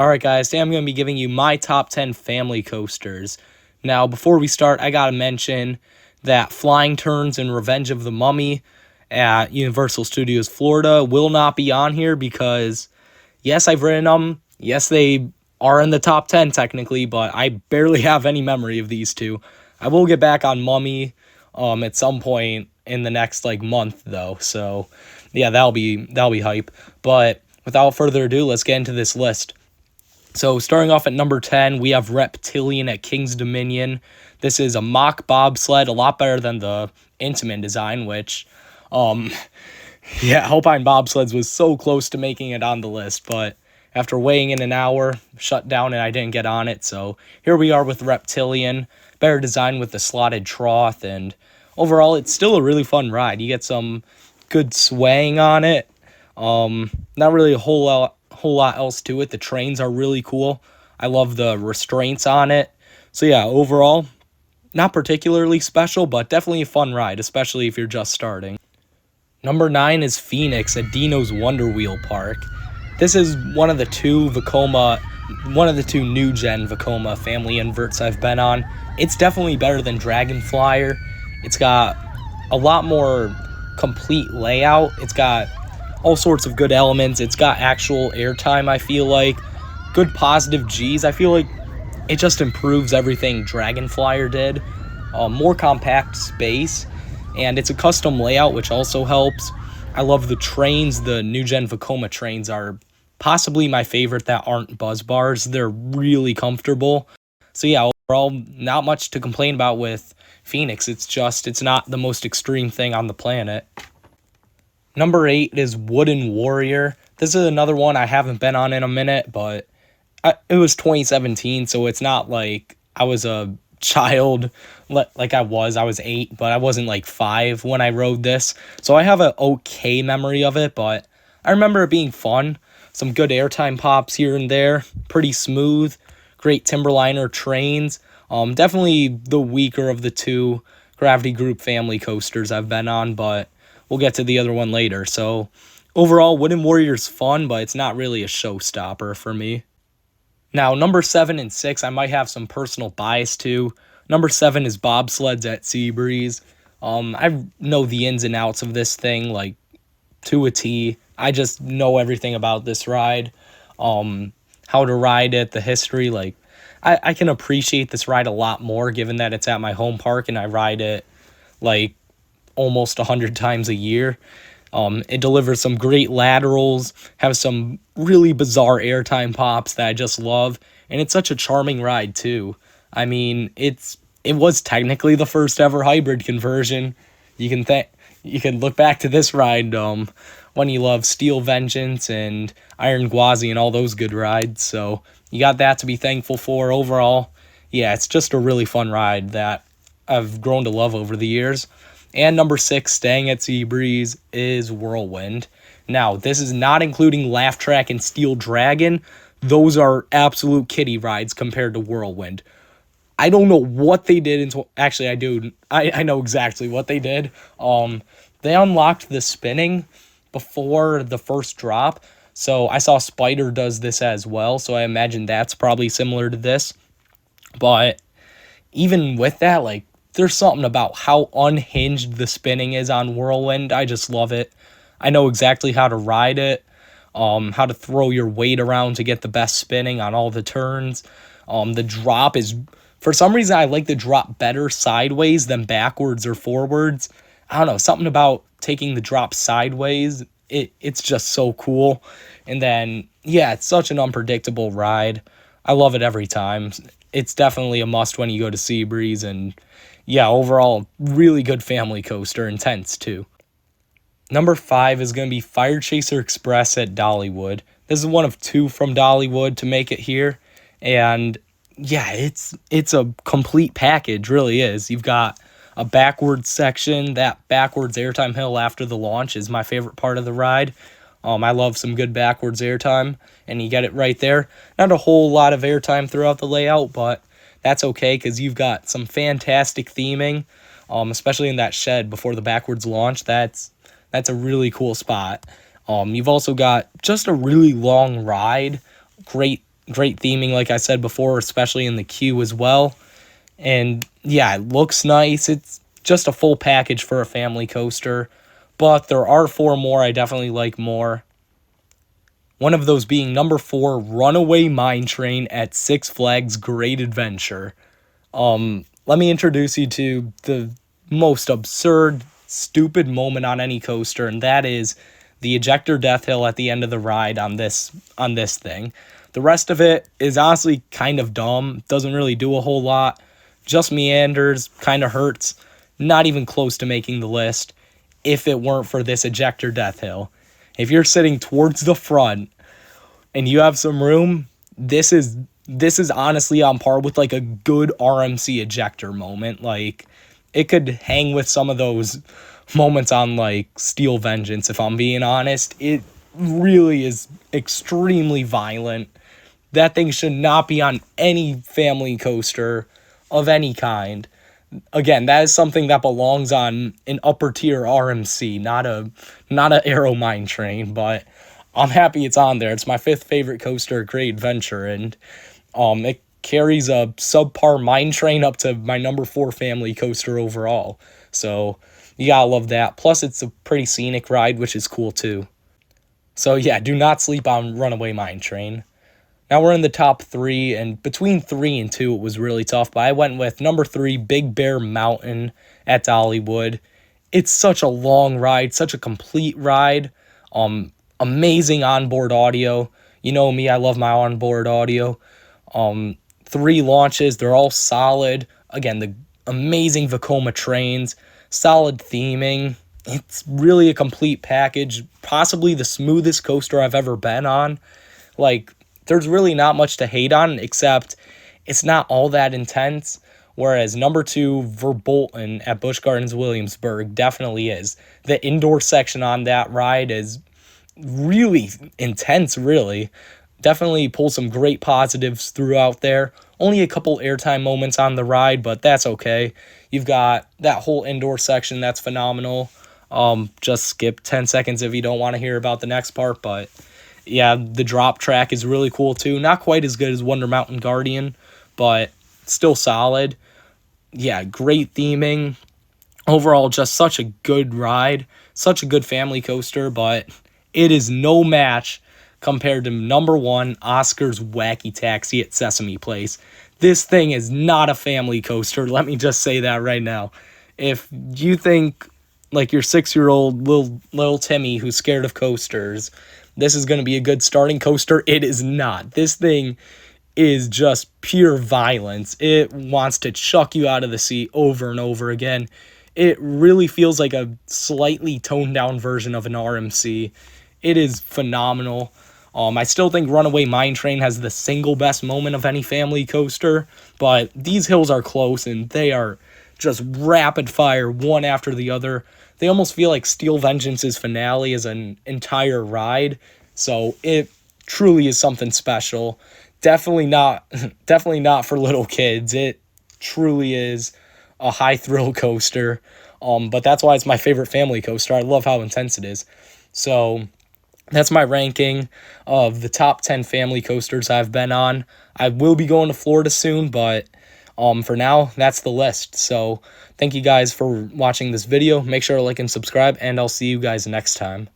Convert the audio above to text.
Alright guys, today I'm going to be giving you my top 10 family coasters. Now, before we start, I gotta mention that Flying Turns and Revenge of the Mummy at Universal Studios Florida will not be on here because, yes, I've written them. Yes, they are in the top 10 technically, but I barely have any memory of these two. I will get back on Mummy at some point in the next month though. So, yeah, that'll be hype. But without further ado, let's get into this list. So starting off at number 10, we have Reptilian at King's Dominion. This is a mock bobsled, a lot better than the Intamin design, which, Alpine Bobsleds was so close to making it on the list, but after weighing in an hour, shut down and I didn't get on it. So here we are with Reptilian, better design with the slotted trough, and overall it's still a really fun ride. You get some good swaying on it. Not really a whole lot else to it. The trains are really cool. I love the restraints on it. So yeah, overall, not particularly special, but definitely a fun ride, especially if you're just starting. Number 9 is Phoenix at Dino's Wonder Wheel Park. This is one of the two new gen Vekoma family inverts I've been on. It's definitely better than Dragon Flyer. It's got a lot more complete layout. It's got all sorts of good elements. It's got actual airtime, I feel like. Good positive Gs. I feel like it just improves everything Dragon Flyer did. More compact space. And it's a custom layout, which also helps. I love the trains. The new gen Vekoma trains are possibly my favorite that aren't buzz bars. They're really comfortable. So yeah, overall, not much to complain about with Phoenix. It's not the most extreme thing on the planet. Number 8 is Wooden Warrior. This is another one I haven't been on in a minute, but it was 2017, so it's not like I was a child like I was 8, but I wasn't 5 when I rode this. So I have an okay memory of it, but I remember it being fun. Some good airtime pops here and there, pretty smooth, great Timberliner trains. Definitely the weaker of the two Gravity Group family coasters I've been on, but we'll get to the other one later. So overall, Wooden Warrior's fun, but it's not really a showstopper for me. Now, number 7 and 6, I might have some personal bias to. Number 7 is Bobsleds at Seabreeze. I know the ins and outs of this thing, to a T. I just know everything about this ride. How to ride it, the history. I can appreciate this ride a lot more, given that it's at my home park and I ride it, almost 100 times a year. It delivers some great laterals, has some really bizarre airtime pops that I just love, and it's such a charming ride too. I mean, it was technically the first ever hybrid conversion. You can look back to this ride when you love Steel Vengeance and Iron Gwazi and all those good rides. So you got that to be thankful for. Overall, yeah, it's just a really fun ride that I've grown to love over the years. And number 6, staying at Seabreeze, is Whirlwind. Now, this is not including Laugh Track and Steel Dragon. Those are absolute kiddie rides compared to Whirlwind. I don't know what they did. Actually, I do. I know exactly what they did. They unlocked the spinning before the first drop. So I saw Spider does this as well. So I imagine that's probably similar to this. But even with that, there's something about how unhinged the spinning is on Whirlwind. I just love it. I know exactly how to ride it, how to throw your weight around to get the best spinning on all the turns. The drop is, for some reason, I like the drop better sideways than backwards or forwards. I don't know, something about taking the drop sideways. It's just so cool. And then, yeah, it's such an unpredictable ride. I love it every time. It's definitely a must when you go to Seabreeze, and yeah, overall, really good family coaster, intense too. Number 5 is going to be Fire Chaser Express at Dollywood. This is one of 2 from Dollywood to make it here, and yeah, it's a complete package, really is. You've got a backwards section. That backwards airtime hill after the launch is my favorite part of the ride. I love some good backwards airtime, and you get it right there. Not a whole lot of airtime throughout the layout, but that's okay because you've got some fantastic theming, especially in that shed before the backwards launch. That's a really cool spot. You've also got just a really long ride, great great theming, like I said before, especially in the queue as well. And yeah, it looks nice. It's just a full package for a family coaster. But there are 4 more I definitely like more. One of those being number 4, Runaway Mine Train at Six Flags Great Adventure. Let me introduce you to the most absurd, stupid moment on any coaster, and that is the ejector death hill at the end of the ride on this thing. The rest of it is honestly kind of dumb. Doesn't really do a whole lot. Just meanders, kind of hurts. Not even close to making the list if it weren't for this ejector death hill. If you're sitting towards the front and you have some room, this is honestly on par with like a good RMC ejector moment. Like, it could hang with some of those moments on like Steel Vengeance, if I'm being honest. It really is extremely violent. That thing should not be on any family coaster of any kind. Again, that is something that belongs on an upper tier RMC, not a Aero Mine Train, but I'm happy it's on there. It's my 5th favorite coaster, Great Adventure, and it carries a subpar Mine Train up to my number 4 family coaster overall. So you gotta love that. Plus, it's a pretty scenic ride, which is cool too. So yeah, do not sleep on Runaway Mine Train. Now we're in the top 3, and between 3 and 2, it was really tough, but I went with number 3, Big Bear Mountain at Dollywood. It's such a long ride, such a complete ride. Amazing onboard audio. You know me, I love my onboard audio. 3 launches, they're all solid. Again, the amazing Vekoma trains, solid theming. It's really a complete package, possibly the smoothest coaster I've ever been on. Like, there's really not much to hate on, except it's not all that intense, whereas number 2, Verbolten at Busch Gardens Williamsburg definitely is. The indoor section on that ride is really intense, really. Definitely pull some great positives throughout there. Only a couple airtime moments on the ride, but that's okay. You've got that whole indoor section that's phenomenal. Just skip 10 seconds if you don't want to hear about the next part, but yeah, the drop track is really cool too. Not quite as good as Wonder Mountain Guardian, but still solid. Yeah, great theming. Overall, just such a good ride. Such a good family coaster, but it is no match compared to number 1, Oscar's Wacky Taxi at Sesame Place. This thing is not a family coaster. Let me just say that right now. If you think like your 6-year-old little Timmy who's scared of coasters, this is going to be a good starting coaster, it is not. This thing is just pure violence. It wants to chuck you out of the seat over and over again. It really feels like a slightly toned down version of an RMC. It is phenomenal. I still think Runaway Mine Train has the single best moment of any family coaster, but these hills are close and they are just rapid fire, one after the other. They almost feel like Steel Vengeance's finale is an entire ride, so it truly is something special. Definitely not for little kids. It truly is a high thrill coaster, but that's why it's my favorite family coaster. I love how intense it is. So that's my ranking of the top 10 family coasters I've been on. I will be going to Florida soon, but for now, that's the list. So thank you guys for watching this video. Make sure to like and subscribe, and I'll see you guys next time.